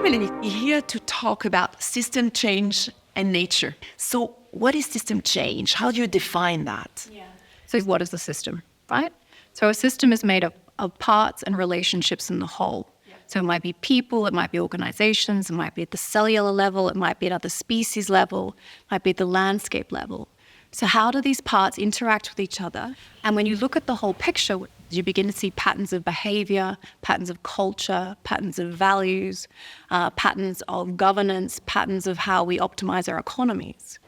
Melanie. We're here to talk about system change and nature. So what is system change? How do you define that? So what is the system, right? So a system is made up of parts and relationships in the whole. So it might be people, it might be organizations, it might be at the cellular level, it might be at the species level, it might be at the landscape level. So how do these parts interact with each other? And when you look at the whole picture, you begin to see patterns of behavior, patterns of culture, patterns of values, patterns of governance, patterns of how we optimize our economies.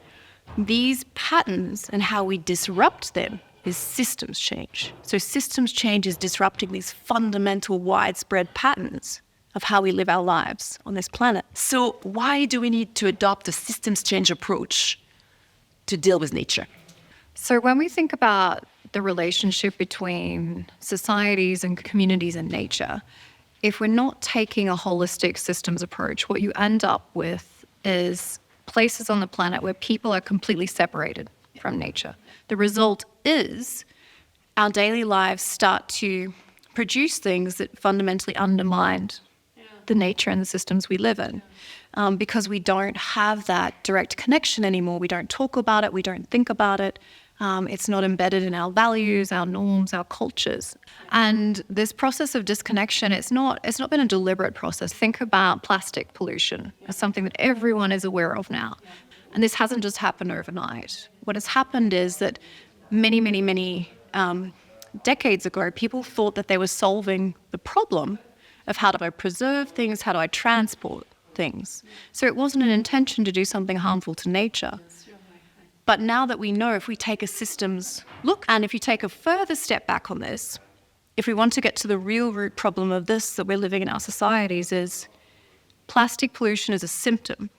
These patterns and how we disrupt them is systems change. So systems change is disrupting these fundamental widespread patterns of how we live our lives on this planet. So why do we need to adopt a systems change approach to deal with nature? So when we think about the relationship between societies and communities and nature, if we're not taking a holistic systems approach, what you end up with is places on the planet where people are completely separated from nature. The result is our daily lives start to produce things that fundamentally undermine the nature and the systems we live in. Because we don't have that direct connection anymore. We don't talk about it. We don't think about it. It's not embedded in our values, our norms, our cultures. And this process of disconnection, it's not been a deliberate process. Think about plastic pollution as something that everyone is aware of now. And this hasn't just happened overnight. What has happened is that many decades ago, people thought that they were solving the problem of how do I preserve things, how do I transport things. So it wasn't an intention to do something harmful to nature. But now that we know, if we take a systems look, and if you take a further step back on this, if we want to get to the real root problem of this that we're living in our societies, is plastic pollution is a symptom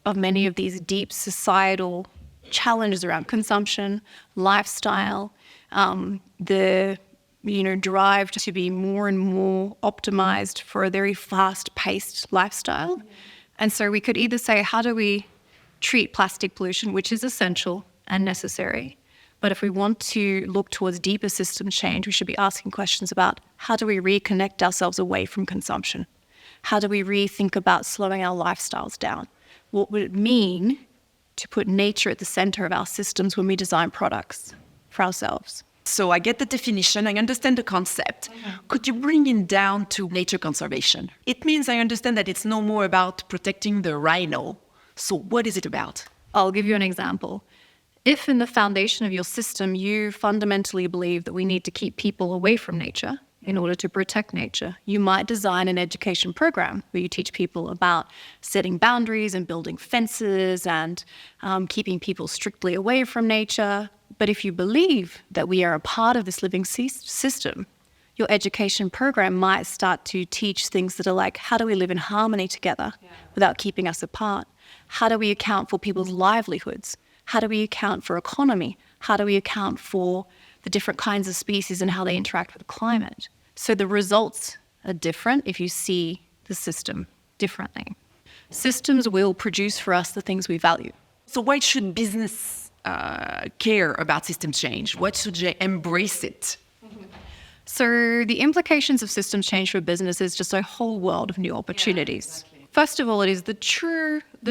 of many of these deep societal challenges around consumption, lifestyle, the drive to be more and more optimized for a very fast-paced lifestyle. And so we could either say, how do we treat plastic pollution, which is essential and necessary? But if we want to look towards deeper system change, we should be asking questions about how do we reconnect ourselves away from consumption? How do we rethink about slowing our lifestyles down? What would it mean to put nature at the center of our systems when we design products for ourselves? So I get the definition, I understand the concept. Could you bring it down to nature conservation? It means I understand that it's no more about protecting the rhino. So what is it about? I'll give you an example. If in the foundation of your system, you fundamentally believe that we need to keep people away from nature in order to protect nature, you might design an education program where you teach people about setting boundaries and building fences and keeping people strictly away from nature. But if you believe that we are a part of this living system, your education program might start to teach things that are like, how do we live in harmony together without keeping us apart? How do we account for people's livelihoods? How do we account for economy? How do we account for the different kinds of species and how they interact with the climate? So the results are different if you see the system differently. Systems will produce for us the things we value. So why should business care about system change? Why should they embrace it? So the implications of systems change for business is just a whole world of new opportunities. Yeah, exactly. First of all, it is the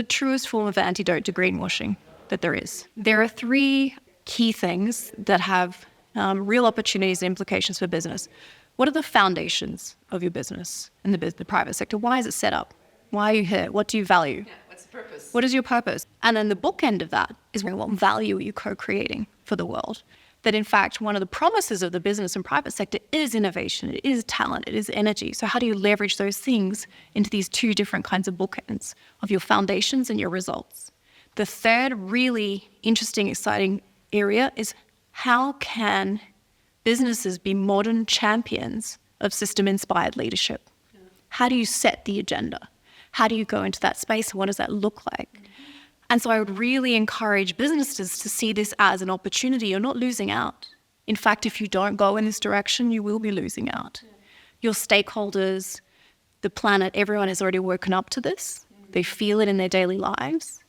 truest form of antidote to greenwashing that there is. There are three key things that have real opportunities and implications for business. What are the foundations of your business in the private sector? Why is it set up? Why are you here? What do you value? Yeah, what's the purpose? What is your purpose? And then the bookend of that is what value are you co-creating for the world? That in fact, one of the promises of the business and private sector is innovation, it is talent, it is energy. So how do you leverage those things into these two different kinds of bookends of your foundations and your results? The third really interesting, exciting area is how can businesses be modern champions of system-inspired leadership? How do you set the agenda? How do you go into that space? What does that look like? And so I would really encourage businesses to see this as an opportunity. You're not losing out. In fact, if you don't go in this direction, you will be losing out. Your stakeholders, the planet, everyone has already woken up to this. They feel it in their daily lives.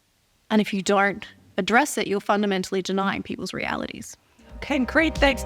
And if you don't address it, you're fundamentally denying people's realities. Okay, great, thanks.